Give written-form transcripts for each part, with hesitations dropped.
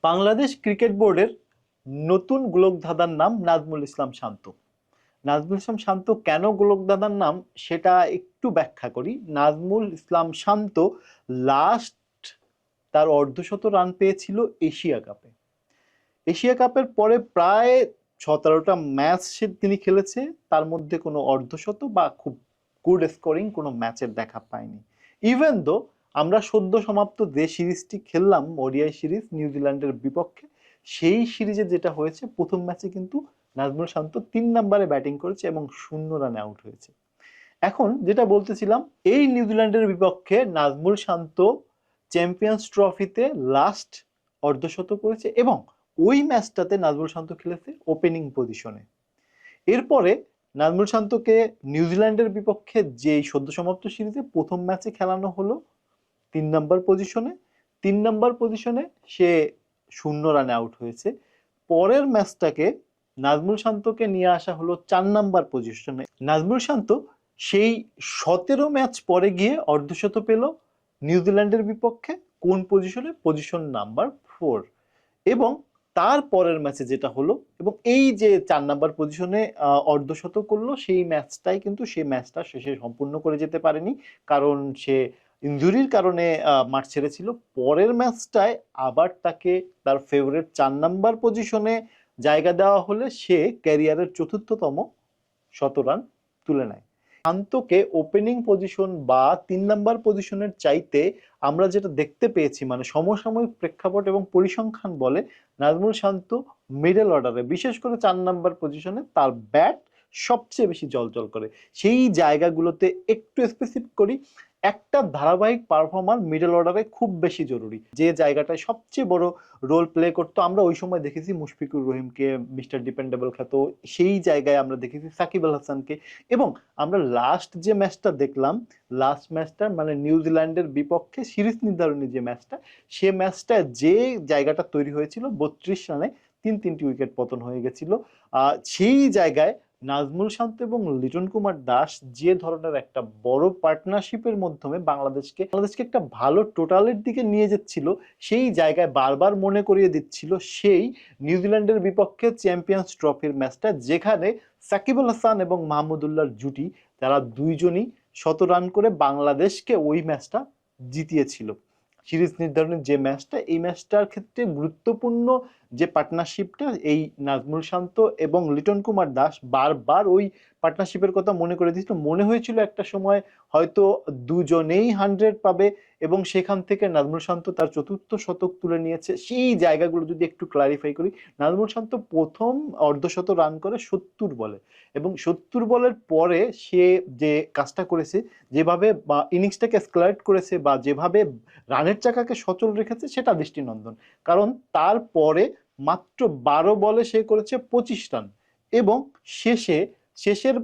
Bangladesh cricket বোর্ডের নতুন গোলকধাঁধার নাম নাজমুল ইসলাম শান্ত। নাজমুল ইসলাম শান্ত কেন গোলকধাঁধার নাম সেটা একটু ব্যাখ্যা করি। নাজমুল ইসলাম শান্ত লাস্ট তার অর্ধশত রান পেয়েছিল এশিয়া কাপে। এশিয়া কাপের পরে প্রায় 17টা ম্যাচ তিনি খেলেছে, তার মধ্যে কোনো অর্ধশত বা খুব গুড স্কোরিং কোনো ম্যাচের দেখা পায়নি। ইভেন দো আমরা সদ্য সমাপ্ত যে সিরিজটি খেললাম ওডিআই সিরিজ নিউজিল্যান্ডের বিপক্ষে, সেই সিরিজে যেটা হয়েছে প্রথম ম্যাচে কিন্তু নাজমুল শান্ত 3 নম্বরে ব্যাটিং করেছে এবং 0 রানে আউট হয়েছে। এখন যেটা বলতেছিলাম, এই নিউজিল্যান্ডের বিপক্ষে নাজমুল শান্ত চ্যাম্পিয়ন্স ট্রফিতে লাস্ট অর্ধশত করেছে এবং ওই ম্যাচটাতে নাজমুল শান্ত খেলেছে ওপেনিং পজিশনে। এরপরে নাজমুল শান্তকে নিউজিল্যান্ডের বিপক্ষে যে সদ্য সমাপ্ত সিরিজে প্রথম ম্যাচে খেলানো হলো 3 নম্বর পজিশনে। 3 নম্বর পজিশনে সে 0 রানে আউট হয়েছে। পরের ম্যাচটাকে নাজমুল শান্তকে নিয়ে আসা হলো 4 নম্বর পজিশনে। নাজমুল শান্ত সেই 17 ম্যাচ পরে গিয়ে অর্ধশত পেল নিউজিল্যান্ডের বিপক্ষে। কোন পজিশনে? Position number 4। এবং তার পরের ম্যাচে যেটা হলো, এবং এই যে 4 নম্বর পজিশনে অর্ধশত করলো, সেই ম্যাচটাই কিন্তু সেই ম্যাচটা শেষে সম্পূর্ণ করে যেতে পারেনি, কারণ সে ইনজুরির কারণে মাঠ ছেড়েছিল। পরের ম্যাচটায় আবার তাকে তার ফেভারিট 4 নম্বর পজিশনে জায়গা দেওয়া হলে সে ক্যারিয়ারের চতুর্থতম শতরান তুলে নেয়। শান্তকে ওপেনিং পজিশন বা 3 নম্বর পজিশনের চাইতে আমরা যেটা দেখতে পেয়েছি, মানে সমসাময়িক প্রেক্ষাপট এবং পরিসংখ্যান বলে নাজমুল শান্ত মিডল অর্ডারে, বিশেষ করে 4 নম্বর পজিশনে তার ব্যাট সবচেয়ে বেশি জ্বলজ্বল করে। সেই জায়গাগুলোতে একটু স্পেসিফিক করি, একটা ধারাবাহিক পারফর্মার মিডল অর্ডারে খুব বেশি জরুরি। যে জায়গাটায় সবচেয়ে বড় রোল প্লে করতো, আমরা ওই সময় দেখেছি মুশফিকুর রহিমকে, মিস্টার ডিপেন্ডেবল খ্যাত, সেই জায়গায় আমরা দেখেছি সাকিব আল হাসানকে। এবং আমরা লাস্ট যে ম্যাচটা দেখলাম, লাস্ট ম্যাচটা মানে নিউজিল্যান্ডের বিপক্ষে সিরিজ নির্ধারণী যে ম্যাচটা, সে ম্যাচটা যে জায়গাটা তৈরি হয়েছিল 32 রানে 3টি উইকেট পতন হয়ে গেছিল। সেই জায়গায় নাজমুল শান্ত এবং লিটন কুমার দাস যে ধরনের একটা বড় পার্টনারশিপের মাধ্যমে বাংলাদেশকে একটা ভালো টোটালের দিকে নিয়ে যাচ্ছিল, সেই জায়গায় বারবার মনে করিয়ে দিচ্ছিল সেই নিউজিল্যান্ডের বিপক্ষে চ্যাম্পিয়ন্স ট্রফির ম্যাচটা, যেখানে সাকিব আল হাসান এবং মাহমুদুল্লাহর জুটি, তারা দুইজনই 100 রান করে বাংলাদেশকে ওই ম্যাচটা জিতিয়েছিল। সিরিজ নির্ধারণের যে ম্যাচটা, এই ম্যাচটার ক্ষেত্রে গুরুত্বপূর্ণ যে পার্টনারশিপটা, এই নাজমুল শান্ত এবং লিটন কুমার দাস বারবার ওই পার্টনারশিপের কথা মনে করে দিয়েছিল। মনে হয়েছিল একটা সময় হয়তো দুজনেই 100 পাবে, এবং সেখান থেকে নাজমুল শান্ত তার চতুর্থ শতক তুলে নিয়েছে। সেই জায়গাগুলো যদি একটু ক্লারিফাই করি, নাজমুল শান্ত প্রথম অর্ধশত রান করে 70 বলে, এবং 70 বলের পরে সে যে কাজটা করেছে, যেভাবে ইনিংসটাকে স্কেলেট করেছে বা যেভাবে রানের চাকাকে সচল রেখেছে, সেটা দৃষ্টিনন্দন। কারণ তারপরে মাত্র 12 বলে সে করেছে 25 রান, এবং শেষের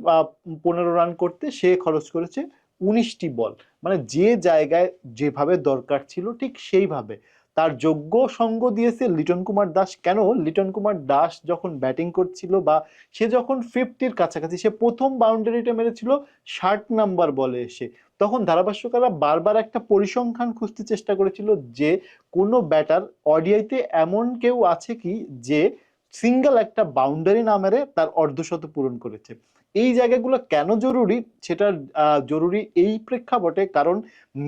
15 রান করতে সে খরচ করেছে 19টি বল। মানে যে জায়গায় যেভাবে দরকার ছিল ঠিক সেইভাবে তার যোগ্য সঙ্গ দিয়েছে লিটন কুমার দাস। কেন? লিটন কুমার দাস যখন ব্যাটিং করছিল বা সে যখন 50-র কাছাকাছি, সে প্রথম বাউন্ডারিটা মেরেছিল 60 নম্বর বলে এসে, তখন ধারাভাষ্যকাররা বারবার একটা পরিসংখ্যান খুঁজতে চেষ্টা করেছিল যে কোনো ব্যাটার ওডিআইতে এমন কেউ আছে কি যে সিঙ্গেল একটা বাউন্ডারি না মেরে তার অর্ধশত পূরণ করেছে। এই জায়গাগুলো কেন জরুরি? সেটা জরুরি এই প্রেক্ষাপটে, কারণ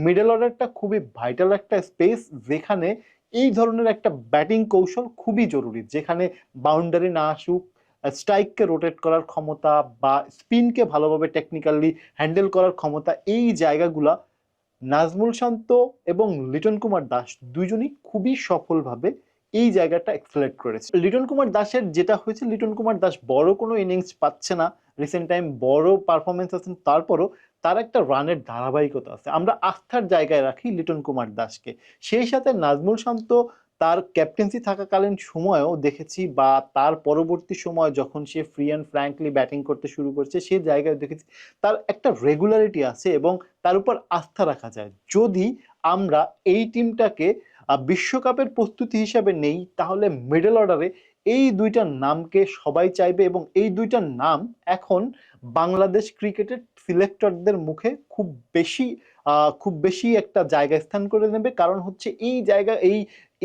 মিডল অর্ডারটা খুবই ভাইটাল একটা স্পেস, যেখানে এই ধরনের একটা ব্যাটিং কৌশল খুবই জরুরি, যেখানে বাউন্ডারি না আসুক, স্ট্রাইককে রোটেট করার ক্ষমতা বা স্পিনকে ভালোভাবে টেকনিক্যালি হ্যান্ডেল করার ক্ষমতা, এই জায়গাগুলা নাজমুল শান্ত এবং লিটন কুমার দাস দুইজনই খুবই সফলভাবে এই জায়গাটা এক্সপ্লয়েট করেছে। লিটন কুমার দাসের যেটা হয়েছে, লিটন কুমার দাস বড় কোনো ইনিংস পাচ্ছে না, রিসেন্ট টাইম বড় পারফরমেন্স আছে, তারপরও তার একটা রানের ধারাবাহিকতা আছে। আমরা আস্থার জায়গায় রাখি লিটন কুমার দাসকে। সেই সাথে নাজমুল শান্ত তার ক্যাপ্টেন্সি থাকাকালীন সময়েও দেখেছি, বা তার পরবর্তী সময় যখন সে ফ্রি অ্যান্ড ফ্র্যাঙ্কলি ব্যাটিং করতে শুরু করছে, সেই জায়গায় দেখেছি তার একটা রেগুলারিটি আছে এবং তার উপর আস্থা রাখা যায়। যদি আমরা এই টিমটাকে বিশ্বকাপের প্রস্তুতি হিসাবে নেই, তাহলে মিডল অর্ডারে এই দুইটা নামকে সবাই চাইবে, এবং এই দুইটা নাম এখন বাংলাদেশ ক্রিকেটের সিলেক্টরদের মুখে খুব বেশি একটা জায়গা স্থান করে নেবে। কারণ হচ্ছে এই জায়গা,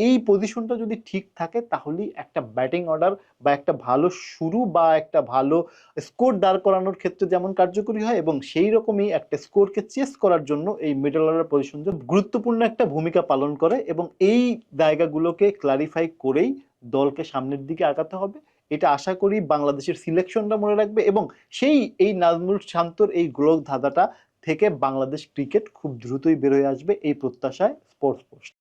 এই পজিশনটা যদি ঠিক থাকে তাহলেই একটা ব্যাটিং অর্ডার বা একটা ভালো শুরু বা একটা ভালো স্কোর দাঁড় করানোর ক্ষেত্রে যেমন কার্যকরী হয়, এবং সেই রকমই একটা স্কোরকে চেস করার জন্য এই মিডল অর্ডার পজিশন গুরুত্বপূর্ণ একটা ভূমিকা পালন করে। এবং এই জায়গাগুলোকে ক্লারিফাই করেই দলকে সামনের দিকে আগাতে হবে, এটা আশা করি বাংলাদেশের সিলেকশনটা মনে রাখবে, এবং এই নাজমুল শান্তর এই গোলক ধাঁধাটা থেকে বাংলাদেশ ক্রিকেট খুব দ্রুতই বের হয়ে আসবে, এই প্রত্যাশায় স্পোর্টস পোস্ট।